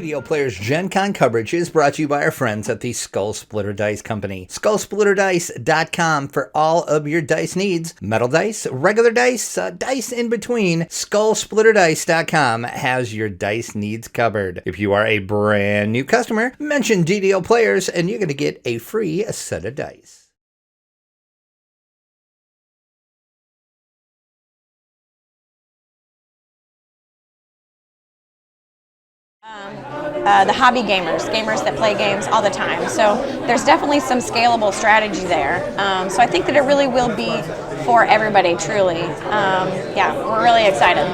DDO Players Gen Con coverage is brought to you by our friends at the Skull Splitter Dice Company. SkullSplitterDice.com for all of your dice needs. Metal dice, regular dice, dice in between. SkullSplitterDice.com has your dice needs covered. If you are a brand new customer, mention DDO Players and you're going to get a free set of dice. The hobby gamers that play games all the time. So there's definitely some scalable strategy there. So I think that it really will be for everybody, truly. Yeah, we're really excited.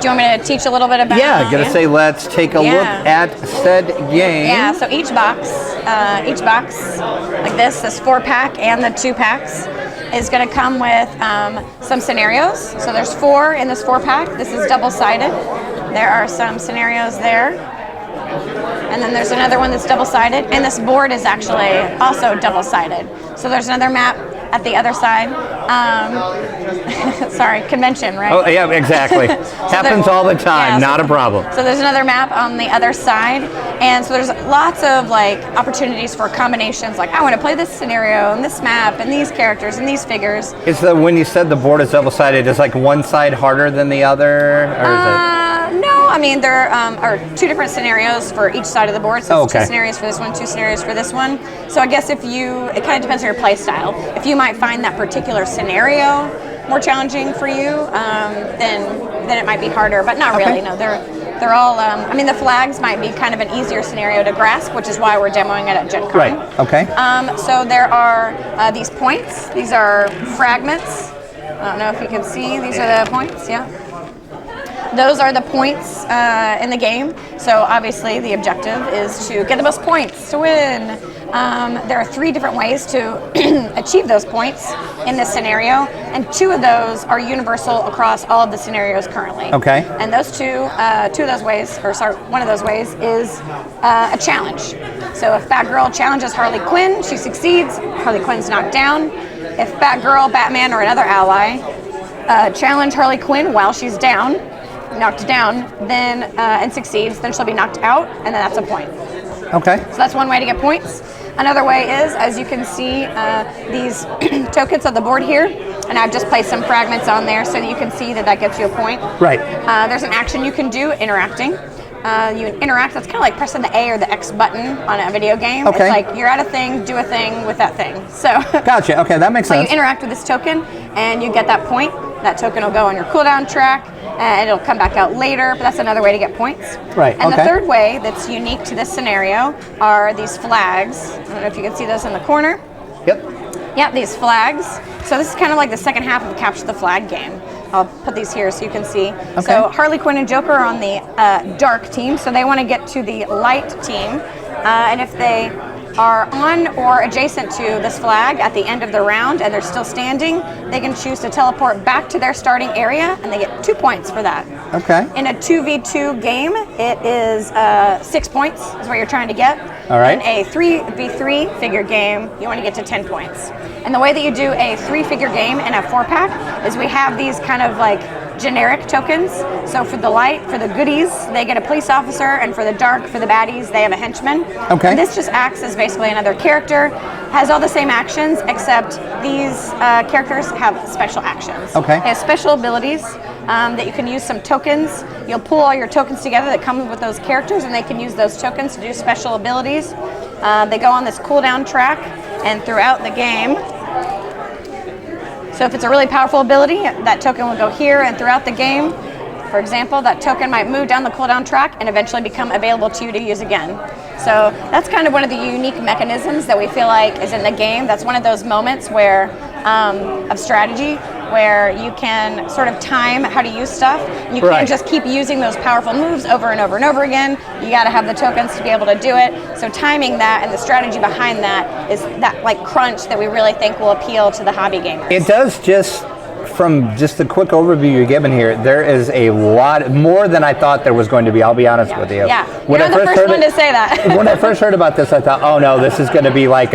Do you want me to teach a little bit about it? Yeah, I'm going to say let's take a look at said game. Yeah, so each box like this 4-pack and the 2-packs is going to come with some scenarios. So there's 4 in this 4-pack. This is double-sided. There are some scenarios there. And then there's another one that's double-sided. And this board is actually also double-sided. So there's another map at the other side. Sorry, convention, right? Oh, yeah, exactly. Happens all the time, not a problem. So there's another map on the other side. And so there's lots of opportunities for combinations. Like, I want to play this scenario and this map and these characters and these figures. When you said the board is double-sided, is one side harder than the other? Or is it? No, I mean there are 2 different scenarios for each side of the board. So it's 2 scenarios for this one, 2 scenarios for this one. So I guess it kind of depends on your play style. If you might find that particular scenario more challenging for you, then it might be harder. But not really. No, they're all. I mean, the flags might be kind of an easier scenario to grasp, which is why we're demoing it at Gen Con. Right. Okay. So there are these points. These are fragments. I don't know if you can see. These are the points. Yeah. Those are the points in the game. So obviously the objective is to get the most points to win. There are 3 different ways to achieve those points in this scenario, and 2 of those are universal across all of the scenarios currently. Okay. And those one of those ways is a challenge. So if Batgirl challenges Harley Quinn, she succeeds, Harley Quinn's knocked down. If Batgirl, Batman, or another ally challenge Harley Quinn while she's knocked down, then and succeeds, then she'll be knocked out, and then that's a point. Okay. So that's one way to get points. Another way is, as you can see, these tokens on the board here, and I've just placed some fragments on there so that you can see that gets you a point. Right. There's an action you can do, interacting. You interact, that's kind of like pressing the A or the X button on a video game. Okay. It's like you're at a thing, do a thing with that thing. So gotcha. Okay, that makes sense. So you interact with this token, and you get that point. That token will go on your cooldown track, and it'll come back out later, but that's another way to get points. Right, And the third way that's unique to this scenario are these flags. I don't know if you can see those in the corner. Yep. Yep, these flags. So this is kind of like the second half of the Capture the Flag game. I'll put these here so you can see. Okay. So Harley Quinn and Joker are on the dark team, so they want to get to the light team. And if they are on or adjacent to this flag at the end of the round and they're still standing, they can choose to teleport back to their starting area, and they get 2 points for that. Okay. In a 2v2 game, it is 6 points is what you're trying to get. All right. In a 3v3 figure game, you want to get to 10 points. And the way that you do a 3-figure game in a 4-pack is we have these kind of generic tokens. So for the light, for the goodies, they get a police officer, and for the dark, for the baddies, they have a henchman. Okay. And this just acts as basically another character, has all the same actions, except these characters have special actions. Okay. They have special abilities that you can use some tokens. You'll pull all your tokens together that come with those characters, and they can use those tokens to do special abilities. They go on this cooldown track, and throughout the game, so if it's a really powerful ability, that token will go here, and throughout the game, for example, that token might move down the cooldown track and eventually become available to you to use again. So that's kind of one of the unique mechanisms that we feel like is in the game. That's one of those moments where of strategy where you can sort of time how to use stuff. And you can't just keep using those powerful moves over and over and over again. You got to have the tokens to be able to do it. So timing that and the strategy behind that is that crunch that we really think will appeal to the hobby gamers. It does. Just from just the quick overview you're giving here, there is a lot more than I thought there was going to be. I'll be honest with you. Yeah, you're the first one to say that. When I first heard about this, I thought, oh no, this is going to be like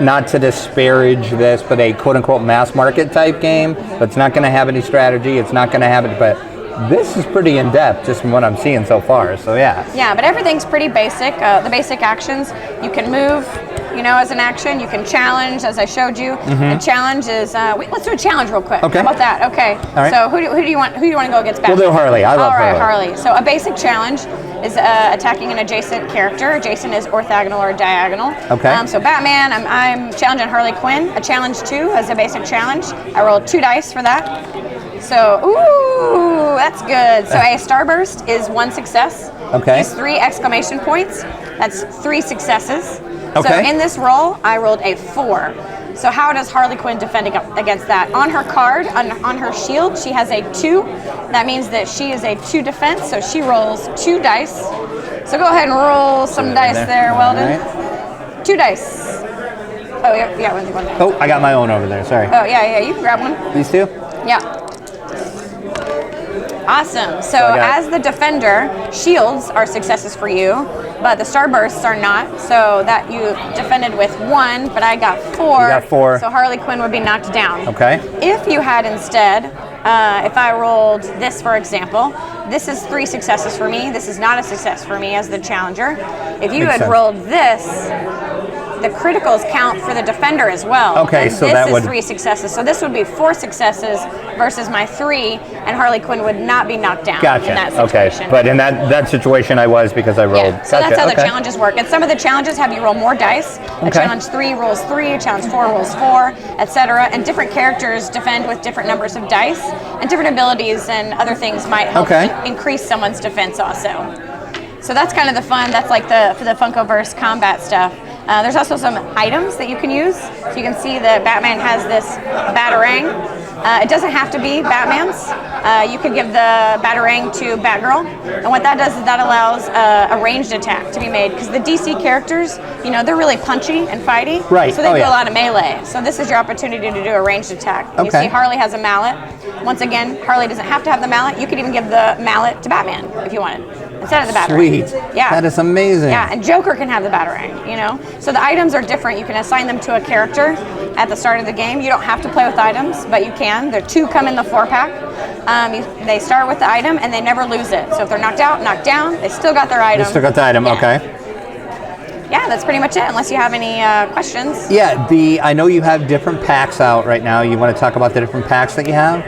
not to disparage this, but a quote-unquote mass market type game. But it's not going to have any strategy. It's not going to have it. But This is pretty in-depth, just from what I'm seeing so far, so yeah. Yeah, but everything's pretty basic. The basic actions, you can move, as an action. You can challenge, as I showed you. The challenge is, let's do a challenge real quick. Okay. How about that? Okay. All right. So who do you want to go against Batman? We'll do Harley. I love Harley. All right, Harley. So a basic challenge is attacking an adjacent character. Adjacent is orthogonal or diagonal. Okay. So Batman, I'm challenging Harley Quinn. A challenge 2 is a basic challenge. I rolled 2 dice for that. So, ooh, that's good. So a starburst is 1 success. Okay. Use 3 exclamation points. That's 3 successes. Okay. So in this roll, I rolled a 4. So how does Harley Quinn defend against that? On her card, on her shield, she has a 2. That means that she is a 2 defense, so she rolls 2 dice. So go ahead and roll some dice there, Weldon. Right. 2 dice. Oh, yeah, one. Oh, I got my own over there, sorry. Oh, yeah, you can grab one. These 2? Yeah. Awesome. So as the defender, shields are successes for you, but the starbursts are not. So that you defended with 1, but I got 4. You got 4. So Harley Quinn would be knocked down. Okay. If you had instead, if I rolled this, for example, this is 3 successes for me. This is not a success for me as the challenger. If you had rolled this, the criticals count for the defender as well. Okay, and so this that is would 3 successes. So this would be 4 successes versus my 3, and Harley Quinn would not be knocked down Gotcha. in that situation. Okay, but in that situation I was because I rolled. Yeah, so gotcha. that's how the challenges work. And some of the challenges have you roll more dice. A challenge 3 rolls 3, a challenge 4 rolls 4, etc. And different characters defend with different numbers of dice, and different abilities and other things might help increase someone's defense also. So that's kind of the fun. That's like for the Funkoverse combat stuff. There's also some items that you can use. So you can see that Batman has this Batarang. It doesn't have to be Batman's. You could give the Batarang to Batgirl. And what that does is that allows a ranged attack to be made. Because the DC characters, they're really punchy and fighty. Right. So they do a lot of melee. So this is your opportunity to do a ranged attack. You see Harley has a mallet. Once again, Harley doesn't have to have the mallet. You could even give the mallet to Batman if you wanted. Instead of the Batarang. Sweet. Yeah. That is amazing. Yeah, and Joker can have the Batarang, So the items are different. You can assign them to a character at the start of the game. You don't have to play with items, but you can. There 2 come in the 4-pack. They start with the item, and they never lose it. So if they're knocked out, knocked down, they still got their item. They still got the item, okay. Yeah, that's pretty much it, unless you have any questions. Yeah, I know you have different packs out right now. You want to talk about the different packs that you have?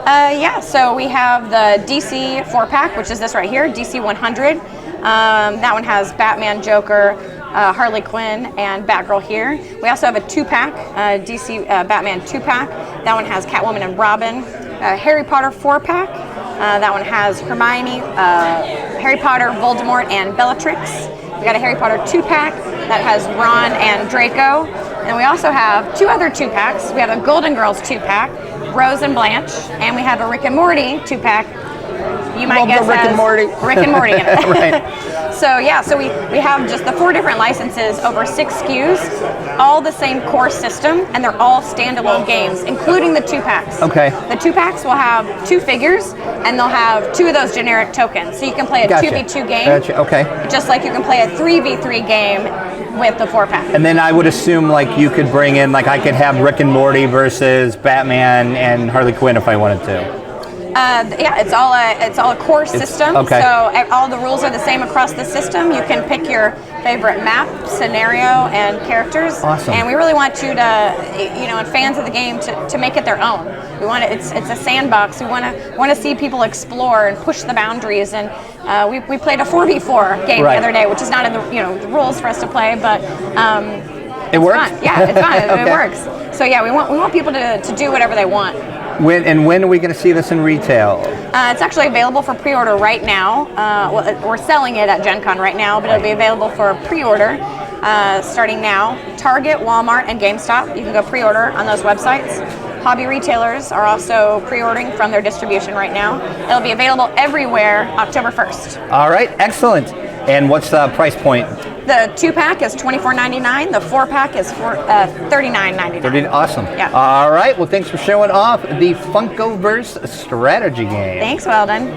Yeah, so we have the DC 4-pack, which is this right here, DC 100. That one has Batman, Joker, Harley Quinn, and Batgirl here. We also have a 2-pack, DC Batman 2-pack. That one has Catwoman and Robin. Harry Potter 4-pack. That one has Hermione, Harry Potter, Voldemort, and Bellatrix. We got a Harry Potter 2-pack that has Ron and Draco. And we also have 2 other 2-packs. We have a Golden Girls 2-pack, Rose and Blanche, and we have a Rick and Morty 2-pack. You might guess Rick and Morty. Rick and Morty in it. Right. So yeah, so we have just the 4 different licenses, over 6 SKUs, all the same core system, and they're all standalone games, including the 2-packs. Okay. The 2-packs will have 2 figures, and they'll have 2 of those generic tokens. So you can play a 2v2 game, Okay. just like you can play a 3v3 game with the 4-pack. And then I would assume you could bring in, I could have Rick and Morty versus Batman and Harley Quinn if I wanted to. Yeah, it's all a core system. Okay. So all the rules are the same across the system. You can pick your favorite map, scenario, and characters. Awesome. And we really want you to, and fans of the game to make it their own. We want it's a sandbox. We want to see people explore and push the boundaries. And we played a 4v4 game the other day, which is not in the the rules for us to play, but it works. fun. Yeah, it's fun. It works. So yeah, we want people to do whatever they want. When are we going to see this in retail? It's actually available for pre-order right now. We're selling it at Gen Con right now, but it'll be available for pre-order starting now. Target, Walmart, and GameStop. You can go pre-order on those websites. Hobby retailers are also pre-ordering from their distribution right now. It'll be available everywhere October 1st. All right, excellent. And what's the price point? The 2-pack is $24.99. The 4-pack is $39.99. Awesome. Yeah. All right. Well, thanks for showing off the Funkoverse Strategy Game. Thanks, Weldon.